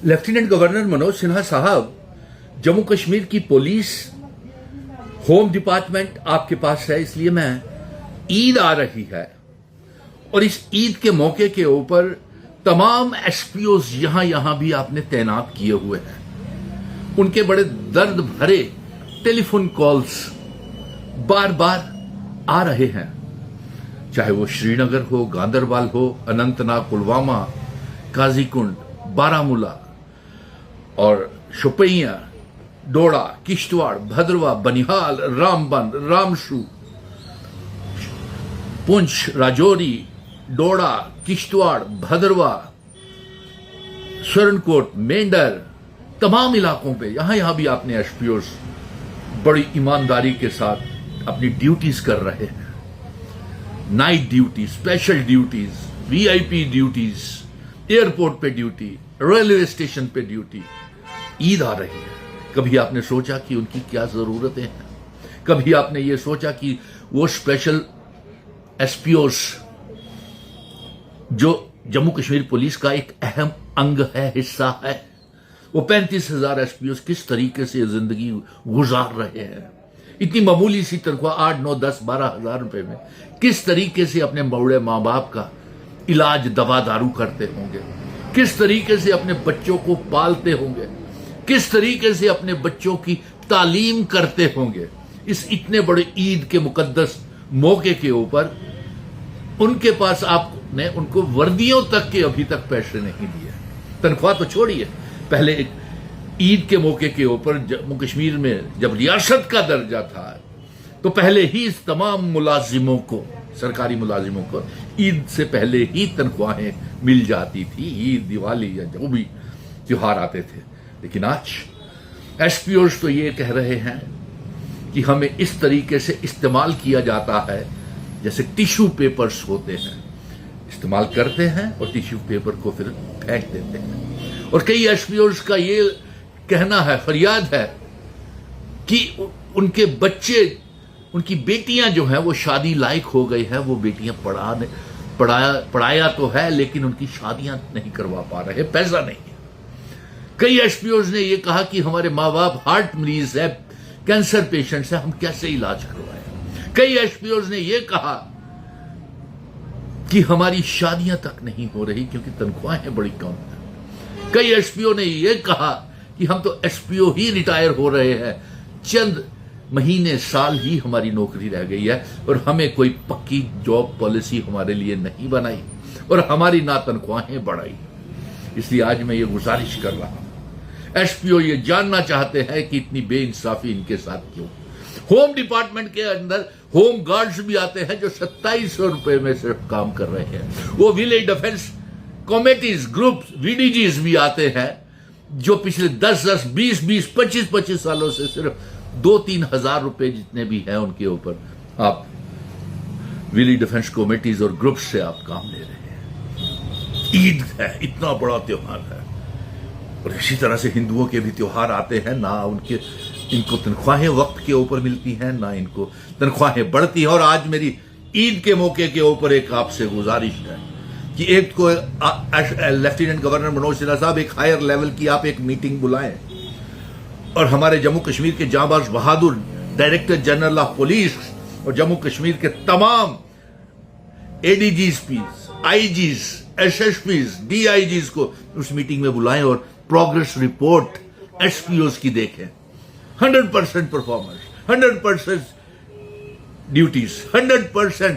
Lieutenant governor Manoj Sinha साहब, जम्मू कश्मीर की police, home department आपके पास है, इसलिए मैं ईद आ रही है और इस ईद के मौके के ऊपर तमाम एसपीओज यहां भी आपने तैनात किए हुए हैं। उनके बड़े दर्द भरे टेलीफोन कॉल्स बार बार आ रहे हैं, चाहे वो श्रीनगर हो, गांदरबल हो, अनंतनाग, पुलवामा, काजीकुंड, बारामूला और शोपियां, डोडा, किश्तवाड़, भद्रवा, बनिहाल, रामबन, रामशू, पुंछ, राजौरी, डोडा, किश्तवाड़, भद्रवा, स्वरणकोट, मेंढर, तमाम इलाकों पे यहां भी आपने एसपीओ बड़ी ईमानदारी के साथ अपनी ड्यूटीज कर रहे हैं। Night duty, special duties, VIP duties, airport पे ड्यूटी, रेलवे स्टेशन पे ड्यूटी। ईद आ रही है, कभी आपने सोचा कि उनकी क्या जरूरतें हैं? कभी आपने ये सोचा कि वो स्पेशल एसपीओस जो जम्मू कश्मीर पुलिस का एक अहम अंग है, हिस्सा है, वो 35,000 एसपीओस किस तरीके से जिंदगी गुजार रहे हैं? इतनी मामूली सी तनख्वाह 8, 9, 10, 12,000 रुपए में किस तरीके से अपने बूढ़े मां बाप का इलाज, दवा दारू करते होंगे? किस तरीके से अपने बच्चों को पालते होंगे? किस तरीके से अपने बच्चों की तालीम करते होंगे? इस इतने बड़े ईद के मुकद्दस मौके के ऊपर उनके पास आपने उनको वर्दियों तक के अभी तक पैसे नहीं दिए। तनख्वाह तो छोड़िए, पहले एक ईद के मौके के ऊपर जम्मू कश्मीर में जब रियासत का दर्जा था तो पहले ही इस तमाम मुलाजिमों को, सरकारी मुलाजिमों को ईद से पहले ही तनख्वाहें मिल जाती थी, ईद, दिवाली या जो भी त्योहार आते थे। लेकिन आज एसपीओस तो ये कह रहे हैं कि हमें इस तरीके से इस्तेमाल किया जाता है जैसे टिश्यू पेपर्स होते हैं, इस्तेमाल करते हैं और टिश्यू पेपर को फिर फेंक देते हैं। और कई एसपीओस का ये कहना है, फरियाद है कि उनके बच्चे, उनकी बेटियां जो हैं वो शादी लायक हो गई हैं, वो बेटियां पढ़ाया तो है लेकिन उनकी शादियां नहीं करवा पा रहे, पैसा नहीं है। कई एसपीओस ने यह कहा कि हमारे माँ बाप हार्ट मरीज है, कैंसर पेशेंट्स है, हम कैसे इलाज करवाएं? कई एसपीओस ने यह कहा कि हमारी शादियां तक नहीं हो रही क्योंकि तनख्वाहें बड़ी कम हैं। कई एसपीओ ने यह कहा कि हम तो एसपीओ ही रिटायर हो रहे हैं, चंद महीने, साल ही हमारी नौकरी रह गई है और हमें कोई पक्की जॉब पॉलिसी हमारे लिए नहीं बनाई और हमारी ना तनख्वाहें बढ़ाई। इसलिए आज मैं ये गुजारिश कर रहा हूं, एसपीओ ये जानना चाहते हैं कि इतनी बेइंसाफी इनके साथ क्यों? होम डिपार्टमेंट के अंदर होम गार्ड्स भी आते हैं जो 2700 रुपए में सिर्फ काम कर रहे हैं। वो विलेज डिफेंस कमेटीज, ग्रुप्स, वीडीजीज भी आते हैं जो पिछले 10, 20, 25 सालों से सिर्फ 2-3 हजार रुपए जितने भी हैं उनके ऊपर आप विलेज डिफेंस कमेटीज और ग्रुप्स से आप काम ले रहे हैं। ईद है, इतना बड़ा त्योहार है और इसी तरह से हिंदुओं के भी त्योहार आते हैं, ना इनको तनख्वाहें वक्त के ऊपर मिलती हैं, ना इनको तनख्वाहें बढ़ती हैं। और आज मेरी ईद के मौके के ऊपर एक आपसे गुजारिश है कि एक को लेफ्टिनेंट गवर्नर मनोज सिन्हा साहब, एक हायर लेवल की आप एक मीटिंग बुलाएं और हमारे जम्मू कश्मीर के जांबाज बहादुर डायरेक्टर जनरल ऑफ पुलिस और जम्मू कश्मीर के तमाम एडीजीपीज, आईजीज, एसएसपीज, डीआईजीज को उस मीटिंग में बुलाएं और प्रोग्रेस रिपोर्ट एसपीओस की देखें। 100% परफॉर्मेंस, 100% ड्यूटीज, 100%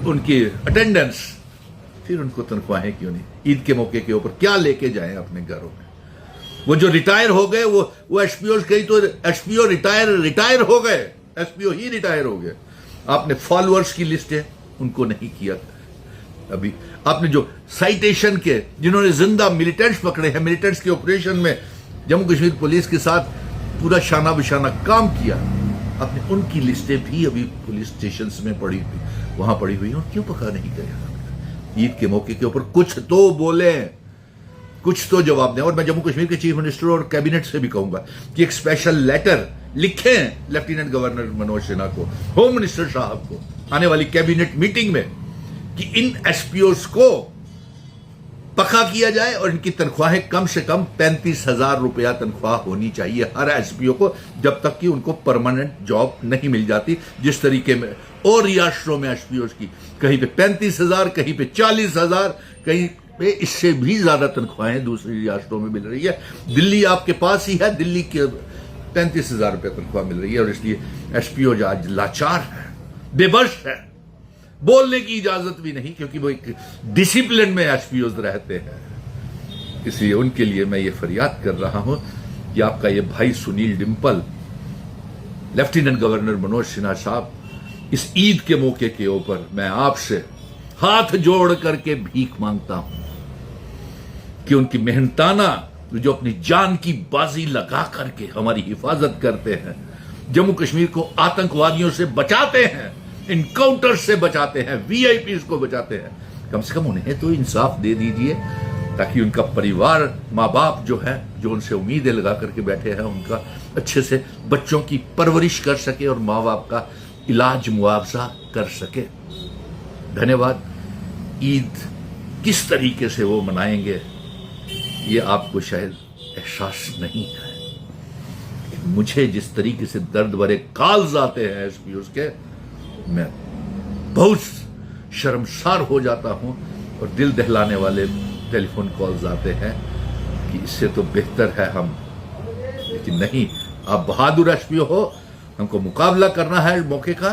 उनकी अटेंडेंस, फिर उनको तनख्वाहें क्यों नहीं? ईद के मौके के ऊपर क्या लेके जाएं अपने घरों में? वो जो रिटायर हो गए, वो एसपीओ कहीं तो एसपीओ रिटायर हो गए, एसपीओ ही रिटायर हो गए। आपने फॉलोअर्स की लिस्ट है, उनको नहीं किया अभी। आपने जो साइटेशन के, जिन्होंने जिंदा मिलिटेंट्स पकड़े हैं, मिलिटेंट्स के ऑपरेशन में जम्मू कश्मीर पुलिस के साथ पूरा शाना बिशाना काम किया, आपने उनकी लिस्टें भी अभी पुलिस स्टेशन में पड़ी हुई, वहां पड़ी हुई, और क्यों पकड़ा नहीं गया? ईद के मौके के ऊपर कुछ तो बोले, कुछ तो जवाब दें। और मैं जम्मू कश्मीर के चीफ मिनिस्टर और कैबिनेट से भी कहूंगा कि एक स्पेशल लेटर लिखें लेफ्टिनेंट गवर्नर मनोज सिन्हा को, होम मिनिस्टर साहब को, आने वाली कैबिनेट मीटिंग में, कि इन एसपीओस को पक्का किया जाए और इनकी तनख्वाहें कम से कम 35,000 रुपया तनख्वाह होनी चाहिए हर एसपीओ को, जब तक कि उनको परमानेंट जॉब नहीं मिल जाती। जिस तरीके में और रियासतों में एसपीओ की कहीं पे 35,000, कहीं पे 40,000, कहीं पे इससे भी ज्यादा तनख्वाहें दूसरी रियासतों में मिल रही है। दिल्ली आपके पास ही है, दिल्ली के 35,000 रुपया तनख्वाह मिल रही है और इसलिए एसपीओ आज लाचार है, बेबस है, बोलने की इजाजत भी नहीं, क्योंकि वो एक डिसिप्लिन में एसपीओज रहते हैं। इसलिए उनके लिए मैं ये फरियाद कर रहा हूं कि आपका ये भाई सुनील डिंपल, लेफ्टिनेंट गवर्नर मनोज सिन्हा साहब, इस ईद के मौके के ऊपर मैं आपसे हाथ जोड़ करके भीख मांगता हूं कि उनकी मेहनताना जो अपनी जान की बाजी लगा करके हमारी हिफाजत करते हैं, जम्मू कश्मीर को आतंकवादियों से बचाते हैं, इनकाउंटर से बचाते हैं, वीआईपीज को बचाते हैं, कम से कम उन्हें तो इंसाफ दे दीजिए ताकि उनका परिवार, माँ बाप जो है, जो उनसे उम्मीदें लगा करके बैठे हैं, उनका अच्छे से बच्चों की परवरिश कर सके और माँ बाप का इलाज मुआवजा कर सके। धन्यवाद। ईद किस तरीके से वो मनाएंगे ये आपको शायद एहसास नहीं है। मुझे जिस तरीके से दर्द भरे कॉल्स आते हैं एसपीओ के, मैं बहुत शर्मसार हो जाता हूं और दिल दहलाने वाले टेलीफोन कॉल्स आते हैं कि इससे तो बेहतर है हम, लेकिन नहीं, आप बहादुर एसपीओ हो, हमको मुकाबला करना है इस मौके का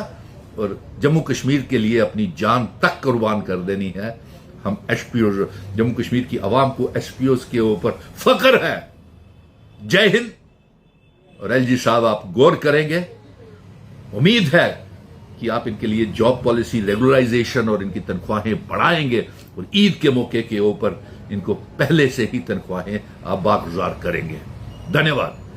और जम्मू कश्मीर के लिए अपनी जान तक कुर्बान कर देनी है। हम एसपीओ, जम्मू कश्मीर की आवाम को एसपीओ के ऊपर फख्र है। जय हिंद। और एलजी साहब आप गौर करेंगे, उम्मीद है कि आप इनके लिए जॉब पॉलिसी रेगुलराइजेशन और इनकी तनख्वाहें बढ़ाएंगे और ईद के मौके के ऊपर इनको पहले से ही तनख्वाहें आप बागुजार करेंगे। धन्यवाद।